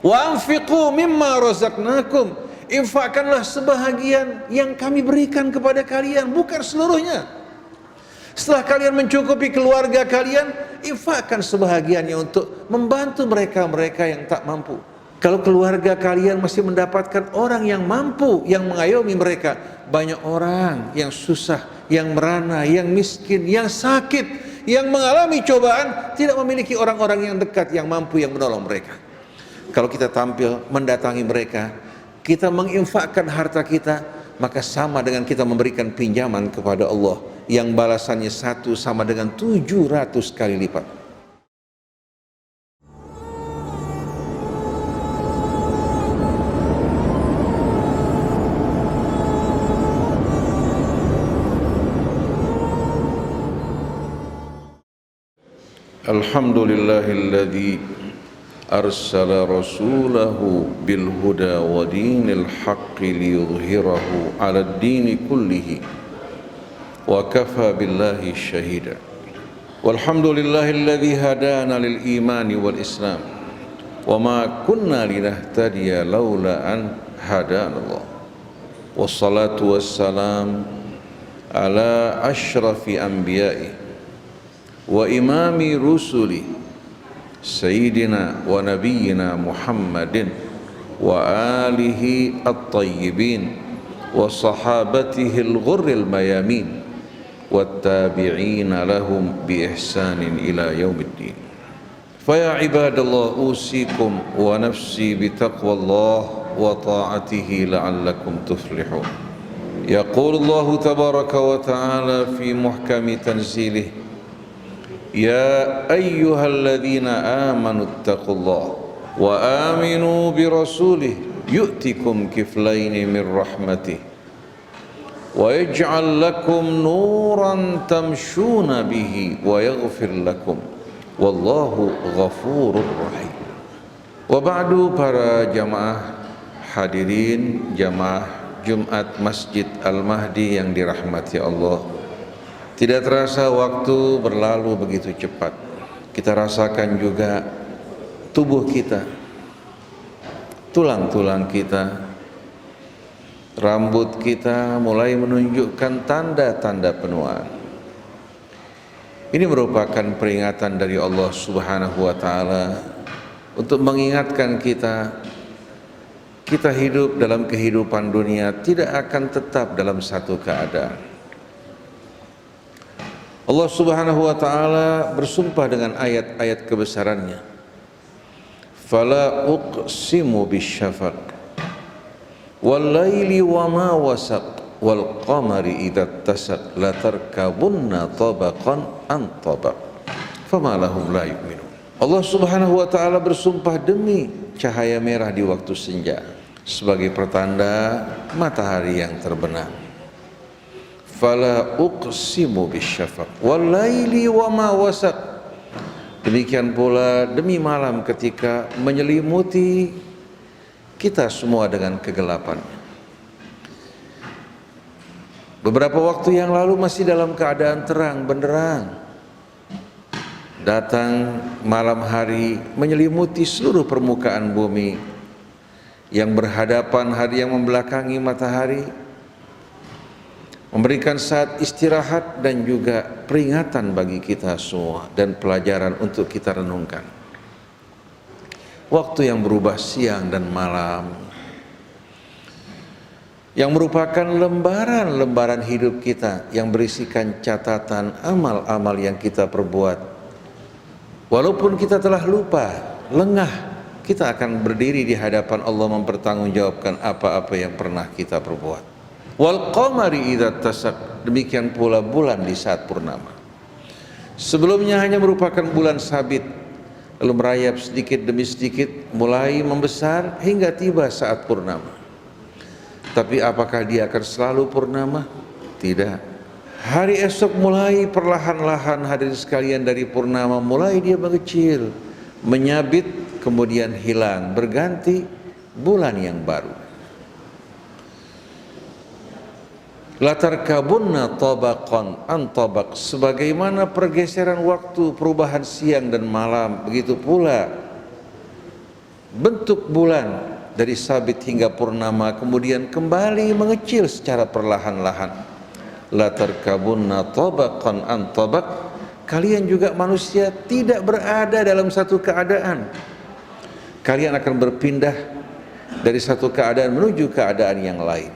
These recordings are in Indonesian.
Wa anfiqu mimma razaqnakum, infakkanlah sebahagian yang kami berikan kepada kalian, bukan seluruhnya. Setelah kalian mencukupi keluarga kalian, infakkan sebahagiannya untuk membantu mereka-mereka yang tak mampu. Kalau keluarga kalian masih mendapatkan orang yang mampu, yang mengayomi mereka, banyak orang yang susah, yang merana, yang miskin, yang sakit, yang mengalami cobaan, tidak memiliki orang-orang yang dekat, yang mampu, yang menolong mereka. Kalau kita tampil mendatangi mereka, kita menginfakkan harta kita, maka sama dengan kita memberikan pinjaman kepada Allah, yang balasannya 1 sama dengan 700 kali lipat. Alhamdulillahilladzi arsala rasulahu bil huda wa dinil haqqi liyudhhirahu 'alad dini kullihi wa kafa billahi syahida. Walhamdulillahilladzi hadana lil imani wal islam wa ma kunna linahtadiya laula an hadanallah. Wassalatu wassalam ala asyrafil anbiya'i wa imami rusuli sayyidina wa nabiyyina Muhammadin wa alihi at-tayyibin wa sahabatihi al-ghurril mayamin wattabi'ina lahum bi ihsanin ila yaumiddin. Fa ya ibadallah, usikum wa nafsi bi taqwallah wa ta'atihi la'allakum tuflihun. Yaqulu Allah tabaraka wa ta'ala fi muhkami tanzilih: Ya ayyuhalladzina amanu ittaqullah wa aminu birasulih yu'tikum kiflaini min rahmatih wa yaj'al lakum nuran tamshuna bihi wa yaghfir lakum wallahu ghafurur rahim. Wa ba'du, para jamaah hadirin jamaah Jumat Masjid Al-Mahdi yang dirahmati Allah. Tidak terasa waktu berlalu begitu cepat. Kita rasakan juga tubuh kita, tulang-tulang kita, rambut kita mulai menunjukkan tanda-tanda penuaan. Ini merupakan peringatan dari Allah Subhanahu wa ta'ala untuk mengingatkan kita, kita hidup dalam kehidupan dunia tidak akan tetap dalam satu keadaan. Allah Subhanahu wa ta'ala bersumpah dengan ayat-ayat kebesarannya. Fala uqsimu bisyafaq wal laili wa ma wasaq wal qamari idza tasaq la tarkabunna tabaqan an tabaq fama lahum la yu'minun. Allah Subhanahu wa ta'ala bersumpah demi cahaya merah di waktu senja sebagai pertanda matahari yang terbenam. Fala uqsimu bisyafaq wal laili wa ma wasaq. Demikian pula demi malam ketika menyelimuti kita semua dengan kegelapannya. Beberapa waktu yang lalu masih dalam keadaan terang benderang. Datang malam hari menyelimuti seluruh permukaan bumi yang berhadapan, hari yang membelakangi matahari, memberikan saat istirahat dan juga peringatan bagi kita semua dan pelajaran untuk kita renungkan. Waktu yang berubah siang dan malam, yang merupakan lembaran-lembaran hidup kita yang berisikan catatan amal-amal yang kita perbuat. Walaupun kita telah lupa, lengah, kita akan berdiri di hadapan Allah mempertanggungjawabkan apa-apa yang pernah kita perbuat. Wal qamari idza tasaq, demikian pula bulan di saat purnama. Sebelumnya hanya merupakan bulan sabit, lalu merayap sedikit demi sedikit, mulai membesar hingga tiba saat purnama. Tapi apakah dia akan selalu purnama? Tidak. Hari esok mulai perlahan-lahan, hadirin sekalian, dari purnama mulai dia mengecil, menyabit, kemudian hilang, berganti bulan yang baru. Latarkabunna tabaqan an tabaq, sebagaimana pergeseran waktu, perubahan siang dan malam, begitu pula bentuk bulan dari sabit hingga purnama kemudian kembali mengecil secara perlahan-lahan. La tarkabunna tabaqan an tabaq, kalian juga manusia tidak berada dalam satu keadaan. Kalian akan berpindah dari satu keadaan menuju keadaan yang lain.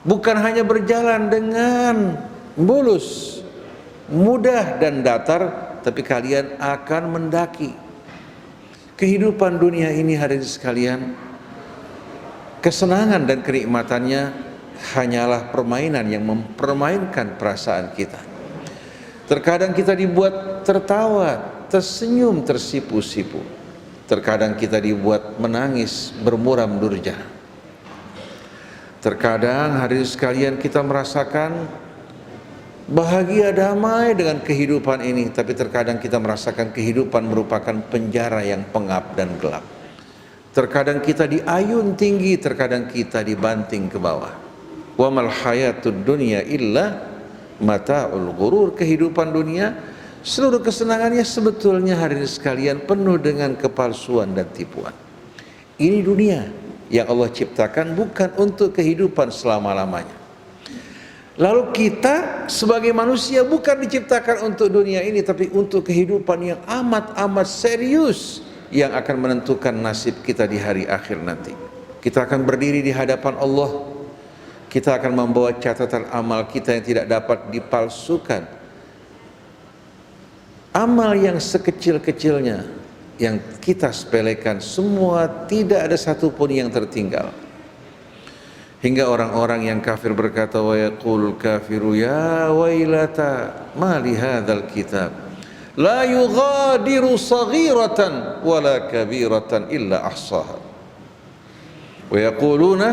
Bukan hanya berjalan dengan mulus, mudah dan datar, tapi kalian akan mendaki. Kehidupan dunia ini hadirin sekalian, kesenangan dan kenikmatannya hanyalah permainan yang mempermainkan perasaan kita. Terkadang kita dibuat tertawa, tersenyum, tersipu-sipu. Terkadang kita dibuat menangis, bermuram durja. Terkadang hadirin sekalian kita merasakan bahagia damai dengan kehidupan ini, tapi terkadang kita merasakan kehidupan merupakan penjara yang pengap dan gelap. Terkadang kita diayun tinggi, terkadang kita dibanting ke bawah. Wa mal hayatud dunya illa mata'ul ghurur. Kehidupan dunia, seluruh kesenangannya sebetulnya hadirin sekalian penuh dengan kepalsuan dan tipuan. Ini dunia yang Allah ciptakan bukan untuk kehidupan selama-lamanya. Lalu kita sebagai manusia bukan diciptakan untuk dunia ini, tapi untuk kehidupan yang amat-amat serius yang akan menentukan nasib kita di hari akhir nanti. Kita akan berdiri di hadapan Allah. Kita akan membawa catatan amal kita yang tidak dapat dipalsukan. Amal yang sekecil-kecilnya yang kita sepelekan, semua tidak ada satupun yang tertinggal. Hingga orang-orang yang kafir berkata, wa yaqul kafiru ya wailata ma li hadzal kitab la yughadiru saghiratan wala kabiratan illa ahsaha. Wa yaquluna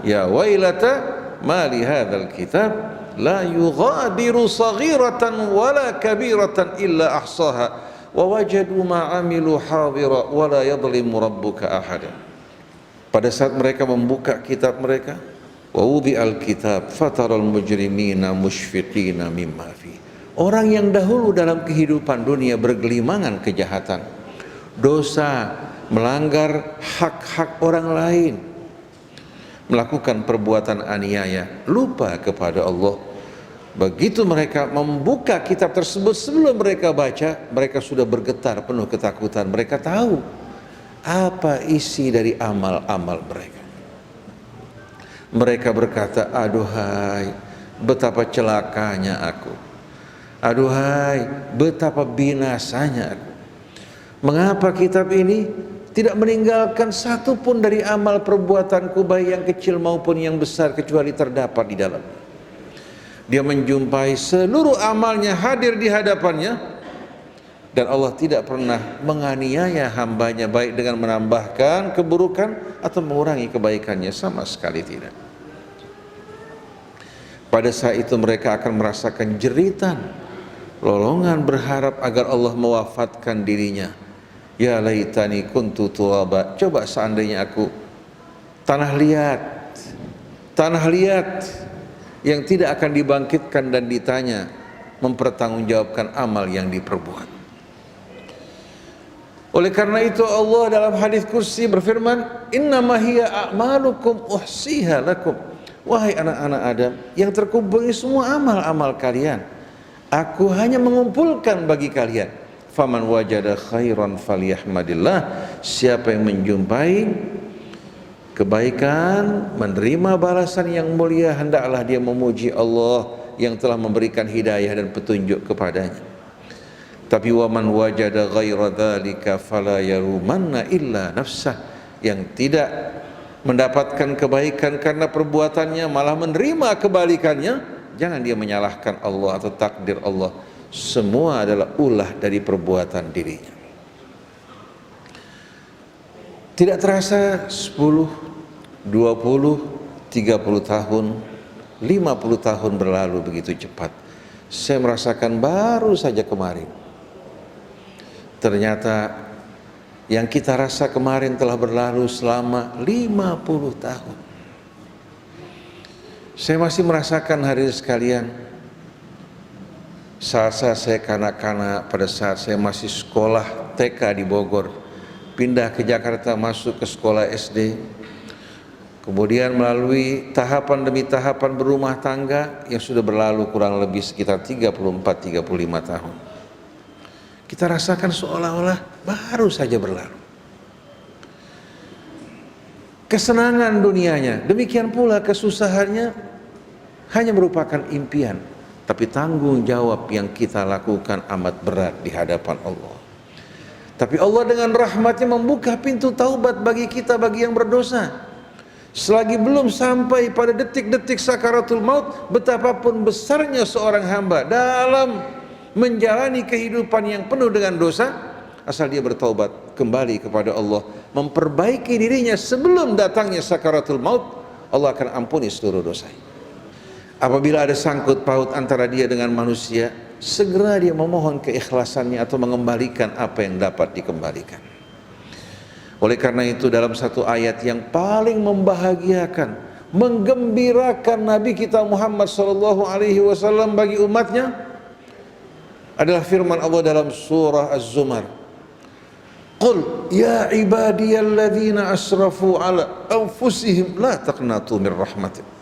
ya wailata ma li hadzal kitab la yughadiru saghiratan wala kabiratan illa ahsaha wa wajadu ma amilu hadira wa la yadhlimu rabbuka ahada. Pada saat mereka membuka kitab mereka, wa wudi'al kitab fataral mujrimina musyfiqina mimma fi. Orang yang dahulu dalam kehidupan dunia bergelimangan kejahatan, dosa, melanggar hak-hak orang lain, melakukan perbuatan aniaya, lupa kepada Allah. Begitu mereka membuka kitab tersebut, sebelum mereka baca, mereka sudah bergetar penuh ketakutan. Mereka tahu apa isi dari amal-amal mereka. Mereka berkata, aduhai betapa celakanya aku, aduhai betapa binasanya aku. Mengapa kitab ini tidak meninggalkan satu pun dari amal perbuatanku, baik yang kecil maupun yang besar, kecuali terdapat di dalam. Dia menjumpai seluruh amalnya hadir di hadapannya, dan Allah tidak pernah menganiaya hambanya, baik dengan menambahkan keburukan atau mengurangi kebaikannya, sama sekali tidak. Pada saat itu mereka akan merasakan jeritan, lolongan berharap agar Allah mewafatkan dirinya. Ya laitani kuntu turaba, coba seandainya aku tanah liat yang tidak akan dibangkitkan dan ditanya, mempertanggungjawabkan amal yang diperbuat. Oleh karena itu Allah dalam hadis kursi berfirman, innama hiya a'malukum uhsiha lakum. Wahai anak-anak Adam, yang terkumpul ini semua amal-amal kalian, aku hanya mengumpulkan bagi kalian. Faman wajada khairan falyahmadillah. Siapa yang menjumpai kebaikan, menerima balasan yang mulia, hendaklah dia memuji Allah yang telah memberikan hidayah dan petunjuk kepadanya. Tapi waman wajada ghaira dzalika fala yarumanna illa nafsah. Yang tidak mendapatkan kebaikan karena perbuatannya, malah menerima kebalikannya, jangan dia menyalahkan Allah atau takdir Allah. Semua adalah ulah dari perbuatan dirinya. Tidak terasa 10, 20, 30 tahun, 50 tahun berlalu begitu cepat. Saya merasakan baru saja kemarin. Ternyata yang kita rasa kemarin telah berlalu selama 50 tahun. Saya masih merasakan hadirin sekalian, saat saya kanak-kanak, pada saat saya masih sekolah TK di Bogor, pindah ke Jakarta, masuk ke sekolah SD, kemudian melalui tahapan demi tahapan berumah tangga yang sudah berlalu kurang lebih sekitar 34-35 tahun. Kita rasakan seolah-olah baru saja berlalu. Kesenangan dunianya, demikian pula kesusahannya hanya merupakan impian, tapi tanggung jawab yang kita lakukan amat berat di hadapan Allah. Tapi Allah dengan rahmatnya membuka pintu taubat bagi kita, bagi yang berdosa. Selagi belum sampai pada detik-detik sakaratul maut, betapapun besarnya seorang hamba dalam menjalani kehidupan yang penuh dengan dosa, asal dia bertaubat kembali kepada Allah, memperbaiki dirinya sebelum datangnya sakaratul maut, Allah akan ampuni seluruh dosanya. Apabila ada sangkut paut antara dia dengan manusia, segera dia memohon keikhlasannya atau mengembalikan apa yang dapat dikembalikan. Oleh karena itu dalam satu ayat yang paling membahagiakan, menggembirakan Nabi kita Muhammad SAW bagi umatnya adalah firman Allah dalam surah Az-Zumar. Qul ya ibadiyalladzina asrafu ala anfusihim la taqnatu min rahmatillah.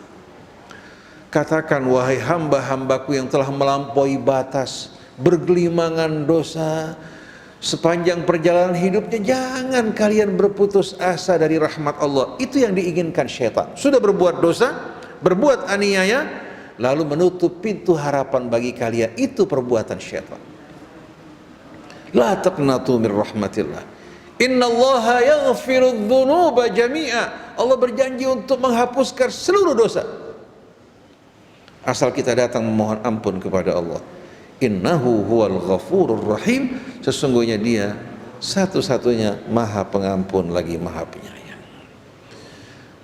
Katakan, wahai hamba-hambaku yang telah melampaui batas, bergelimangan dosa sepanjang perjalanan hidupnya, jangan kalian berputus asa dari rahmat Allah. Itu yang diinginkan syaitan. Sudah berbuat dosa, berbuat aniaya, lalu menutup pintu harapan bagi kalian. Itu perbuatan syaitan. La taqnatu min rahmatillah. Innallaha yaghfirudz dzunuba jami'a. Allah berjanji untuk menghapuskan seluruh dosa, asal kita datang memohon ampun kepada Allah. Innahu huwal ghafurur rahim. Sesungguhnya dia satu-satunya maha pengampun lagi maha penyayang.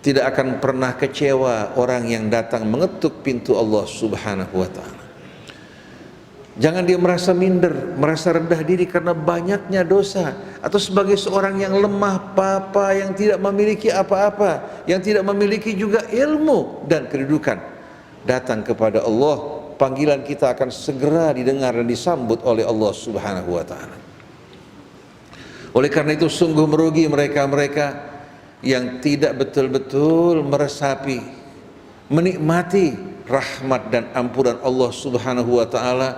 Tidak akan pernah kecewa orang yang datang mengetuk pintu Allah subhanahu wa ta'ala. Jangan dia merasa minder, merasa rendah diri karena banyaknya dosa, atau sebagai seorang yang lemah papa, yang tidak memiliki apa-apa, yang tidak memiliki juga ilmu dan kedudukan. Datang kepada Allah, panggilan kita akan segera didengar dan disambut oleh Allah subhanahu wa ta'ala. Oleh karena itu sungguh merugi mereka-mereka yang tidak betul-betul meresapi, menikmati rahmat dan ampunan Allah subhanahu wa ta'ala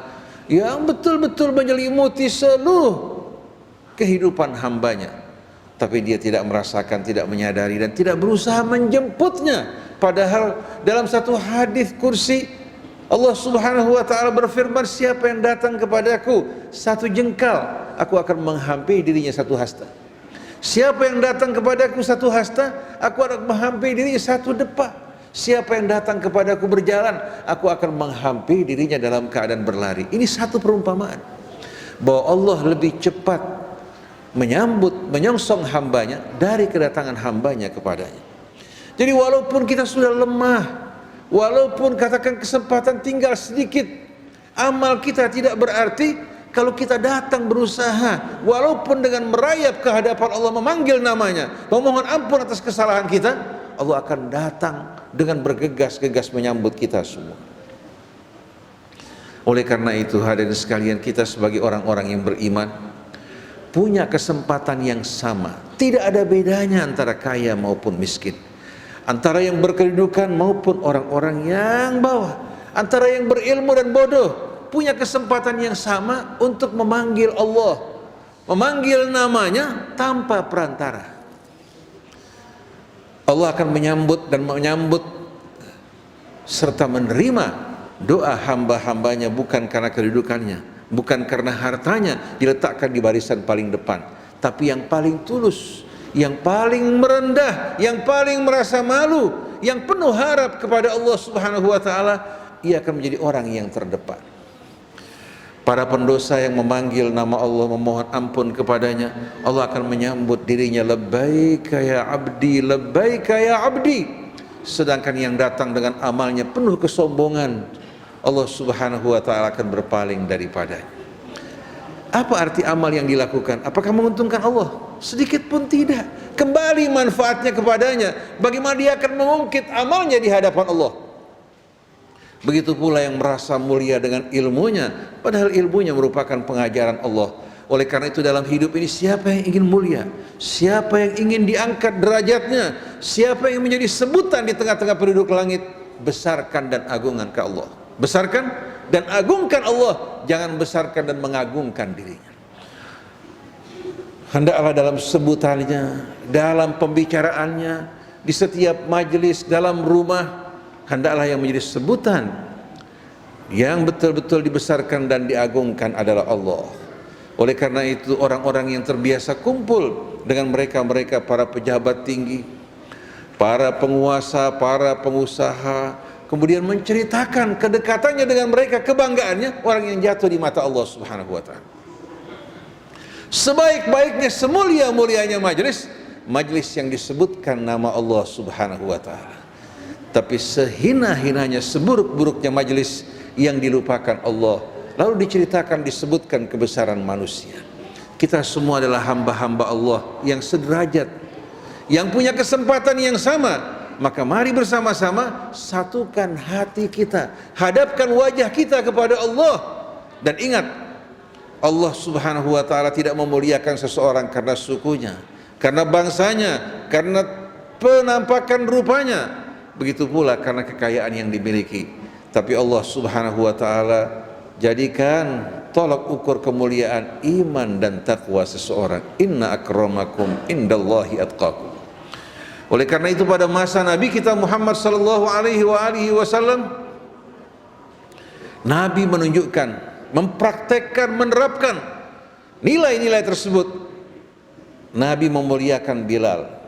yang betul-betul menyelimuti seluruh kehidupan hambanya, tapi dia tidak merasakan, tidak menyadari, dan tidak berusaha menjemputnya. Padahal dalam satu hadis kursi Allah subhanahu wa ta'ala berfirman, siapa yang datang kepadaku satu jengkal, aku akan menghampiri dirinya satu hasta. Siapa yang datang kepadaku satu hasta, aku akan menghampiri dirinya satu depa. Siapa yang datang kepadaku berjalan, aku akan menghampiri dirinya dalam keadaan berlari. Ini satu perumpamaan bahwa Allah lebih cepat menyambut, menyongsong hambanya dari kedatangan hambanya kepadanya. Jadi walaupun kita sudah lemah, walaupun katakan kesempatan tinggal sedikit, amal kita tidak berarti kalau kita datang berusaha, walaupun dengan merayap ke hadapan Allah, memanggil namanya, memohon ampun atas kesalahan kita, Allah akan datang dengan bergegas-gegas menyambut kita semua. Oleh karena itu hadirin sekalian, kita sebagai orang-orang yang beriman punya kesempatan yang sama. Tidak ada bedanya antara kaya maupun miskin, antara yang berkedudukan maupun orang-orang yang bawah, antara yang berilmu dan bodoh, punya kesempatan yang sama untuk memanggil Allah, memanggil namanya tanpa perantara. Allah akan menyambut serta menerima doa hamba-hambanya, bukan karena kedudukannya, bukan karena hartanya diletakkan di barisan paling depan, tapi yang paling tulus, yang paling merendah, yang paling merasa malu, yang penuh harap kepada Allah subhanahu wa ta'ala, ia akan menjadi orang yang terdepan. Para pendosa yang memanggil nama Allah, memohon ampun kepadanya, Allah akan menyambut dirinya, labbaika ya abdi, labbaika ya abdi. Sedangkan yang datang dengan amalnya penuh kesombongan, Allah subhanahu wa ta'ala akan berpaling daripadanya. Apa arti amal yang dilakukan? Apakah menguntungkan Allah? Sedikit pun tidak. Kembali manfaatnya kepadanya. Bagaimana dia akan mengungkit amalnya di hadapan Allah? Begitu pula yang merasa mulia dengan ilmunya, padahal ilmunya merupakan pengajaran Allah, Oleh karena itu dalam hidup ini siapa yang ingin mulia, siapa yang ingin diangkat derajatnya, siapa yang menjadi sebutan di tengah-tengah penduduk langit, besarkan dan agungkan ke Allah. Besarkan dan agungkan Allah, jangan besarkan dan mengagungkan dirinya. Hendaklah dalam sebutannya, dalam pembicaraannya, di setiap majelis, dalam rumah, hendaklah yang menjadi sebutan yang betul-betul dibesarkan dan diagungkan adalah Allah. Oleh karena itu orang-orang yang terbiasa kumpul dengan mereka-mereka para pejabat tinggi, para penguasa, para pengusaha, kemudian menceritakan kedekatannya dengan mereka, kebanggaannya, orang yang jatuh di mata Allah Subhanahu wa taala. Sebaik-baiknya, semulia-mulianya majelis yang disebutkan nama Allah Subhanahu wa taala. Tapi sehina-hinanya, seburuk-buruknya majelis yang dilupakan Allah, lalu diceritakan, disebutkan kebesaran manusia. Kita semua adalah hamba-hamba Allah yang sederajat, yang punya kesempatan yang sama. Maka mari bersama-sama satukan hati kita, hadapkan wajah kita kepada Allah. Dan ingat, Allah Subhanahu wa taala tidak memuliakan seseorang karena sukunya, karena bangsanya, karena penampakan rupanya, begitu pula karena kekayaan yang dimiliki. Tapi Allah Subhanahu wa taala jadikan tolak ukur kemuliaan iman dan takwa seseorang. Inna akramakum indallahi atqakum. Oleh karena itu pada masa Nabi kita Muhammad sallallahu alaihi wasallam, Nabi menunjukkan, mempraktekkan, menerapkan nilai-nilai tersebut. Nabi memuliakan Bilal,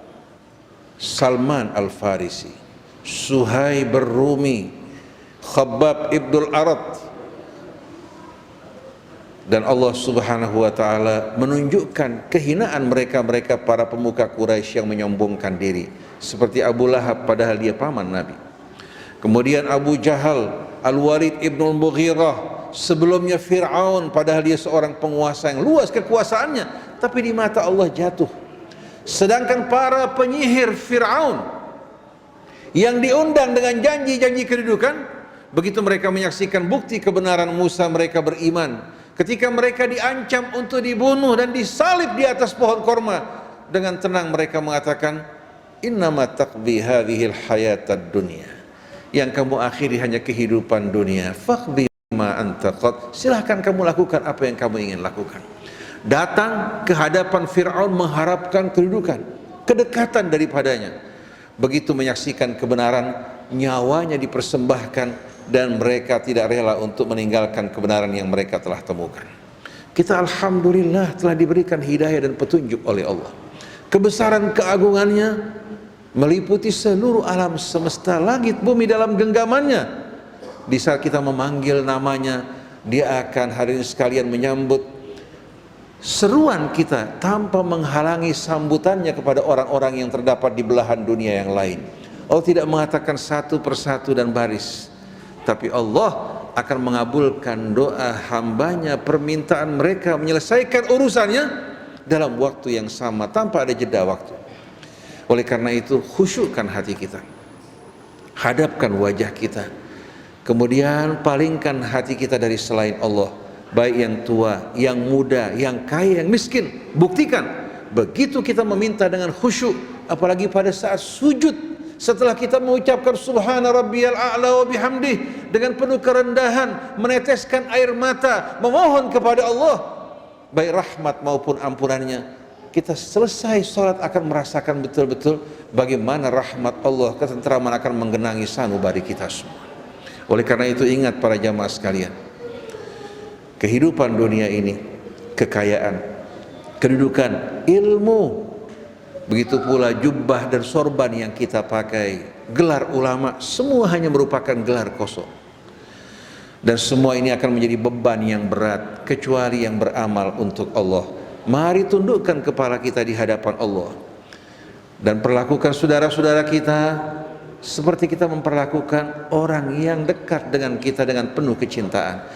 Salman Al-Farisi, Suhaib Ar-Rumi, Khabbab ibnul Arat. Dan Allah Subhanahu wa taala menunjukkan kehinaan mereka para pemuka Quraisy yang menyombongkan diri, seperti Abu Lahab padahal dia paman Nabi. Kemudian Abu Jahal, Al-Walid ibnul Mughirah, sebelumnya Fir'aun padahal dia seorang penguasa yang luas kekuasaannya, tapi di mata Allah jatuh. Sedangkan para penyihir Fir'aun yang diundang dengan janji-janji kedudukan, begitu mereka menyaksikan bukti kebenaran Musa, mereka beriman. Ketika mereka diancam untuk dibunuh dan disalib di atas pohon korma, dengan tenang mereka mengatakan, innama taqdi hadhil hayatad dunya, yang kamu akhiri hanya kehidupan dunia, faqdi ma anta qad, silahkan kamu lakukan apa yang kamu ingin lakukan. Datang ke hadapan Fir'aun mengharapkan kedudukan, kedekatan daripadanya. Begitu menyaksikan kebenaran, nyawanya dipersembahkan, dan mereka tidak rela untuk meninggalkan kebenaran yang mereka telah temukan. Kita alhamdulillah telah diberikan hidayah dan petunjuk oleh Allah. Kebesaran keagungannya meliputi seluruh alam semesta, langit bumi dalam genggamannya. Di saat kita memanggil namanya, dia akan hadirin sekalian menyambut seruan kita tanpa menghalangi sambutannya kepada orang-orang yang terdapat di belahan dunia yang lain. Allah tidak mengatakan satu persatu dan baris, tapi Allah akan mengabulkan doa hambanya, permintaan mereka, menyelesaikan urusannya dalam waktu yang sama tanpa ada jeda waktu. Oleh karena itu khusyukkan hati kita, hadapkan wajah kita, kemudian palingkan hati kita dari selain Allah, baik yang tua, yang muda, yang kaya, yang miskin. Buktikan begitu kita meminta dengan khusyuk, apalagi pada saat sujud, setelah kita mengucapkan subhana rabbiyal a'la wa bihamdih, dengan penuh kerendahan, meneteskan air mata, memohon kepada Allah baik rahmat maupun ampunannya, kita selesai sholat akan merasakan betul-betul bagaimana rahmat Allah, ketentraman akan menggenangi sanubari kita semua. Oleh karena itu ingat para jamaah sekalian, kehidupan dunia ini, kekayaan, kedudukan, ilmu, begitu pula jubah dan sorban yang kita pakai, gelar ulama, semua hanya merupakan gelar kosong. Dan semua ini akan menjadi beban yang berat kecuali yang beramal untuk Allah. Mari tundukkan kepala kita di hadapan Allah dan perlakukan saudara-saudara kita seperti kita memperlakukan orang yang dekat dengan kita dengan penuh kecintaan.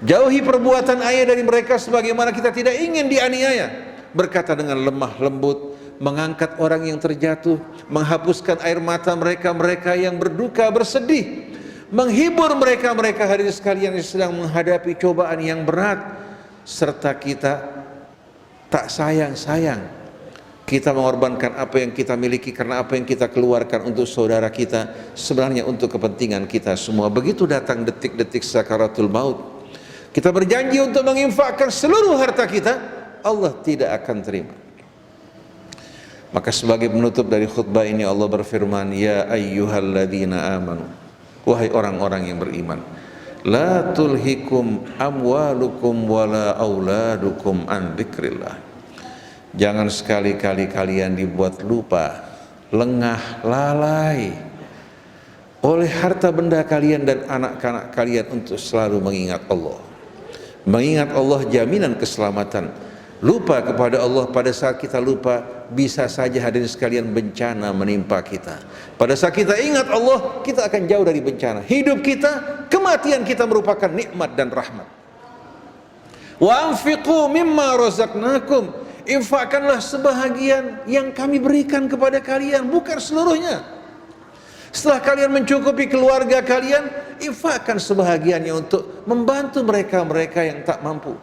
Jauhi perbuatan ayah dari mereka sebagaimana kita tidak ingin dianiaya. Berkata dengan lemah lembut, mengangkat orang yang terjatuh, menghapuskan air mata mereka yang berduka bersedih, menghibur mereka hadirin sekalian yang sedang menghadapi cobaan yang berat, serta kita tak sayang-sayang kita mengorbankan apa yang kita miliki karena apa yang kita keluarkan untuk saudara kita, sebenarnya untuk kepentingan kita semua. Begitu datang detik-detik sakaratul maut, kita berjanji untuk menginfakkan seluruh harta kita, Allah tidak akan terima. Maka sebagai penutup dari khutbah ini Allah berfirman, ya ayyuhalladzina amanu, wahai orang-orang yang beriman, la tulhikum amwalukum wala auladukum an dzikrillah. Jangan sekali-kali kalian dibuat lupa, lengah, lalai oleh harta benda kalian dan anak-anak kalian untuk selalu mengingat Allah. Mengingat Allah jaminan keselamatan. Lupa kepada Allah pada saat kita lupa, bisa saja hadirin sekalian bencana menimpa kita. Pada saat kita ingat Allah, kita akan jauh dari bencana. Hidup kita, kematian kita merupakan nikmat dan rahmat. Wa anfiqu mimma razaqnakum, infakkanlah sebahagian yang kami berikan kepada kalian, bukan seluruhnya. Setelah kalian mencukupi keluarga kalian, infakkan sebahagiannya untuk membantu mereka-mereka yang tak mampu.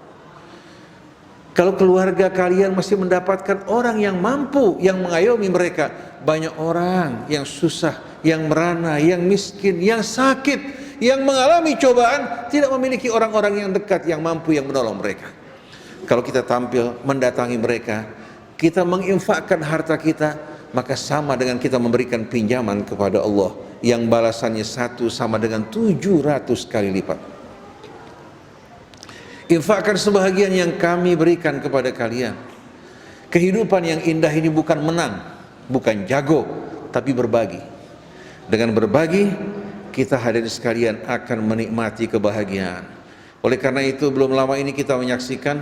Kalau keluarga kalian masih mendapatkan orang yang mampu, yang mengayomi mereka, banyak orang yang susah, yang merana, yang miskin, yang sakit, yang mengalami cobaan, tidak memiliki orang-orang yang dekat, yang mampu, yang menolong mereka. Kalau kita tampil mendatangi mereka, kita menginfakkan harta kita, maka sama dengan kita memberikan pinjaman kepada Allah, yang balasannya 1 sama dengan 700 kali lipat. Infakkan sebahagian yang kami berikan kepada kalian. Kehidupan yang indah ini bukan menang, bukan jago, tapi berbagi. Dengan berbagi, kita hadirin sekalian akan menikmati kebahagiaan. Oleh karena itu, belum lama ini kita menyaksikan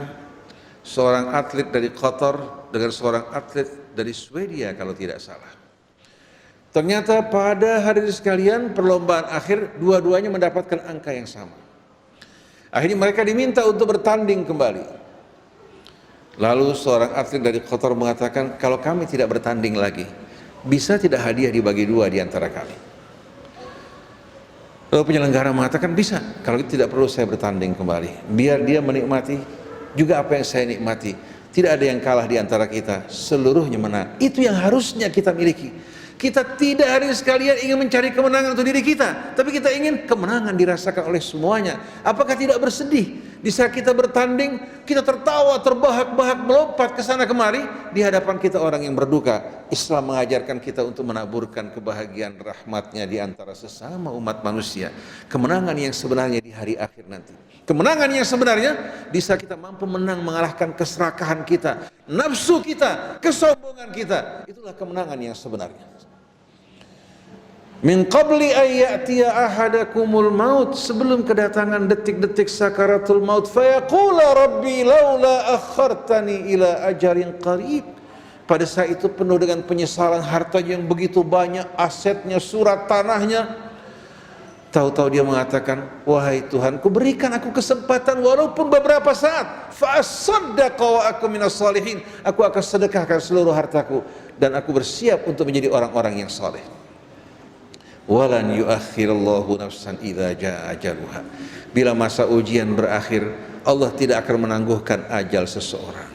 seorang atlet dari Qatar dengan seorang atlet dari Swedia kalau tidak salah. Ternyata pada hadirin sekalian perlombaan akhir, dua-duanya mendapatkan angka yang sama. Akhirnya mereka diminta untuk bertanding kembali. Lalu seorang atlet dari Qatar mengatakan, kalau kami tidak bertanding lagi, bisa tidak hadiah dibagi 2 di antara kami? Lalu penyelenggara mengatakan, bisa, kalau itu tidak perlu saya bertanding kembali, biar dia menikmati juga apa yang saya nikmati. Tidak ada yang kalah di antara kita, seluruhnya menang. Itu yang harusnya kita miliki. Kita tidak hari sekalian ingin mencari kemenangan untuk diri kita, tapi kita ingin kemenangan dirasakan oleh semuanya. Apakah tidak bersedih di saat kita bertanding, kita tertawa, terbahak-bahak, melompat ke sana kemari, di hadapan kita orang yang berduka? Islam mengajarkan kita untuk menaburkan kebahagiaan rahmatnya di antara sesama umat manusia. Kemenangan yang sebenarnya di hari akhir nanti. Kemenangan yang sebenarnya di saat kita mampu menang, mengalahkan keserakahan kita, nafsu kita, kesombongan kita. Itulah kemenangan yang sebenarnya. Min qabli ayyatiya ahadakumul maut, sebelum kedatangan detik-detik sakaratul maut, fayaqula rabbi laula akhartani ila ajalin qarib. Pada saat itu penuh dengan penyesalan, hartanya yang begitu banyak, asetnya, surat tanahnya. Tahu-tahu dia mengatakan, wahai Tuhanku, berikan aku kesempatan walaupun beberapa saat, fa'asaddaqa wa aku minas salihin, aku akan sedekahkan seluruh hartaku dan aku bersiap untuk menjadi orang-orang yang saleh. Walan yuakhirallahu nafsan idza jaa ajaluha. Bila masa ujian berakhir, Allah tidak akan menangguhkan ajal seseorang.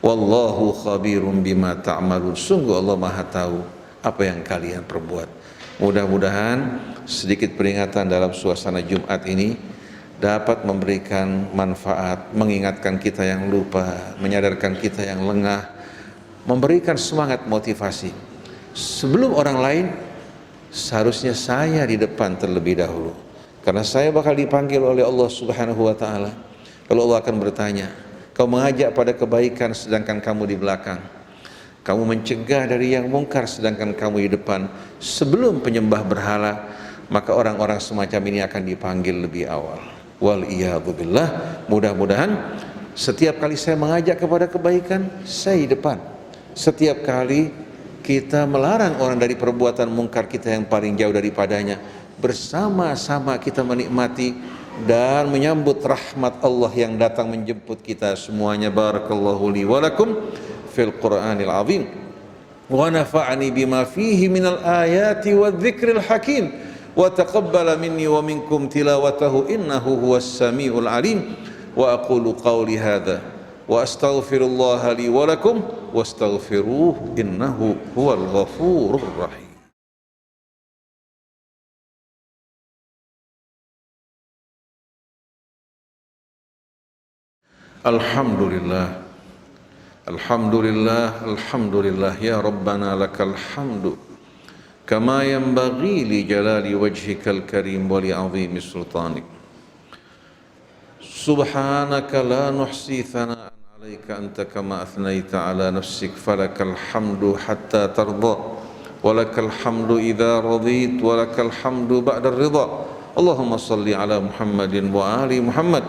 Wallahu khabirum bima ta'malun. Sungguh Allah Maha tahu apa yang kalian perbuat. Mudah-mudahan sedikit peringatan dalam suasana Jumat ini dapat memberikan manfaat, mengingatkan kita yang lupa, menyadarkan kita yang lengah, memberikan semangat motivasi. Sebelum orang lain, seharusnya saya di depan terlebih dahulu, karena saya bakal dipanggil oleh Allah Subhanahu wa ta'ala. Kalau Allah akan bertanya, kau mengajak pada kebaikan sedangkan kamu di belakang, kamu mencegah dari yang mungkar sedangkan kamu di depan, sebelum penyembah berhala, maka orang-orang semacam ini akan dipanggil lebih awal. Wal iyadzu billah. Mudah-mudahan setiap kali saya mengajak kepada kebaikan, saya di depan. Setiap kali kita melarang orang dari perbuatan mungkar, kita yang paling jauh daripadanya. Bersama-sama kita menikmati dan menyambut rahmat Allah yang datang menjemput kita semuanya. Barakallahu li wa lakum fil Qur'anil azim wa nafa'ani bima fihi minal ayati wadh-dhikril hakim wa taqabbala minni wa minkum tilawatahu innahu huwas samiul alim. Wa aqulu qawli hadza wa astaghfirullah li wa lakum wastaghfiruhu innahu huwal ghafurur rahim. Alhamdulillah, alhamdulillah, alhamdulillah, ya Rabbana lakal hamdu kama yanbaghi li jalali wajhikal karim wa li azimi sultanik. Subhanaka la nuhsi thana'an alayka anta kama athnaita ala nafsik falakal hamdu hatta tarda wa lakal hamdu idha radit wa lakal hamdu ba'da ridha. Allahumma salli ala Muhammadin wa ali Muhammad.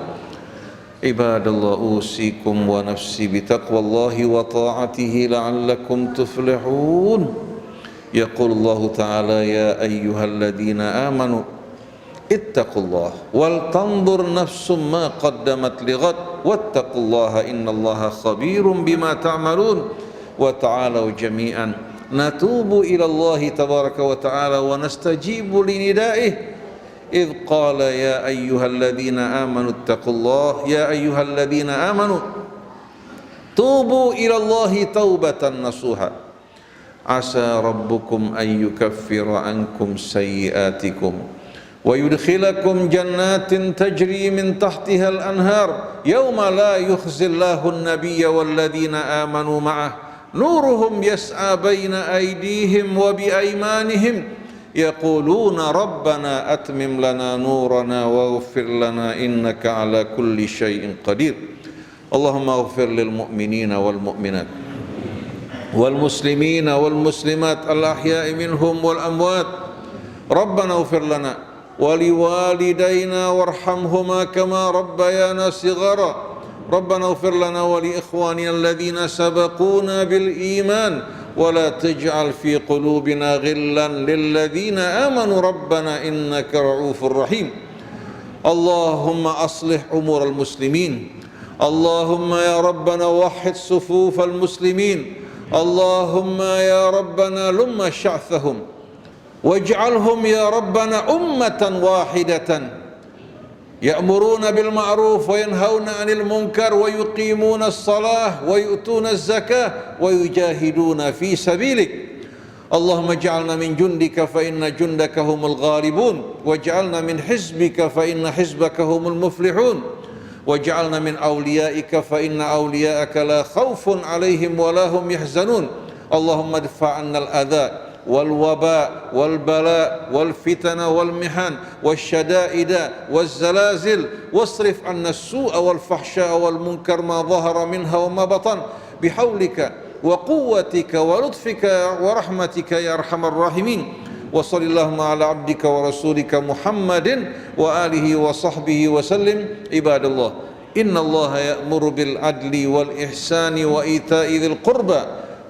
Ibadallah, usikum wa nafsi bitaqwallahi wa ta'atihi la'allakum tuflihun. Yaqulullahu ta'ala ya ayyuhalladzina amanu ittaqullah wal tanzur nafsum ma qaddamat lighad wattaqullaha innallaha khabirum bima ta'malun. Wa ta'alau jami'an natubu ilallahi tabaraka wa ta'ala wa nastajibu linida'ih إذ قال يا أيها الذين آمنوا اتقوا الله يا أيها الذين آمنوا توبوا إلى الله توبة نصوحا عسى ربكم أن يكفر عنكم سيئاتكم ويدخلكم جنات تجري من تحتها الأنهار يوم لا يخزي الله النبي والذين آمنوا معه نورهم يسعى بين أيديهم وبأيمانهم يقولون ربنا أتمم لنا نورنا واغفر لنا إنك على كل شيء قدير. اللهم اغفر للمؤمنين والمؤمنات والمسلمين والمسلمات الأحياء منهم والأموات. ربنا اغفر لنا ولوالدينا وارحمهما كما ربيانا صغارا. ربنا اغفر لنا ولإخواننا الذين سبقونا بالإيمان ولا تجعل في قلوبنا غلا للذين آمنوا ربنا إنك رؤوف رحيم. اللهم أصلح أمور المسلمين. اللهم يا ربنا وحد صفوف المسلمين. اللهم يا ربنا لم شعثهم واجعلهم يا ربنا أمة واحدة يأمرون بالمعروف وينهون عن المنكر ويقيمون الصلاة ويؤتون الزكاة ويجاهدون في سبيلك. اللهم اجعلنا من جندك فإن جندك هم الغالبون واجعلنا من حزبك فإن حزبك هم المفلحون واجعلنا من أوليائك فإن أولياءك لا خوف عليهم ولا هم يحزنون. اللهم ادفع عنا الأذى والوباء والبلاء والفتن والمحن والشدائد والزلازل واصرف عنا السوء والفحشاء والمنكر ما ظهر منها وما بطن بحولك وقوتك ولطفك ورحمتك يا أرحم الراحمين. وصل اللهم على عبدك ورسولك محمد وآله وصحبه وسلم. عباد الله إن الله يأمر بالعدل والإحسان وإيتاء ذي القربى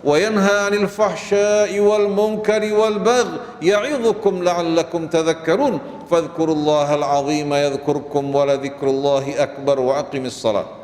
وينهى عن الفحشاء والمنكر والبغي يعظكم لعلكم تذكرون. فاذكروا الله العظيم يذكركم ولذكر الله أكبر وأقم الصلاة.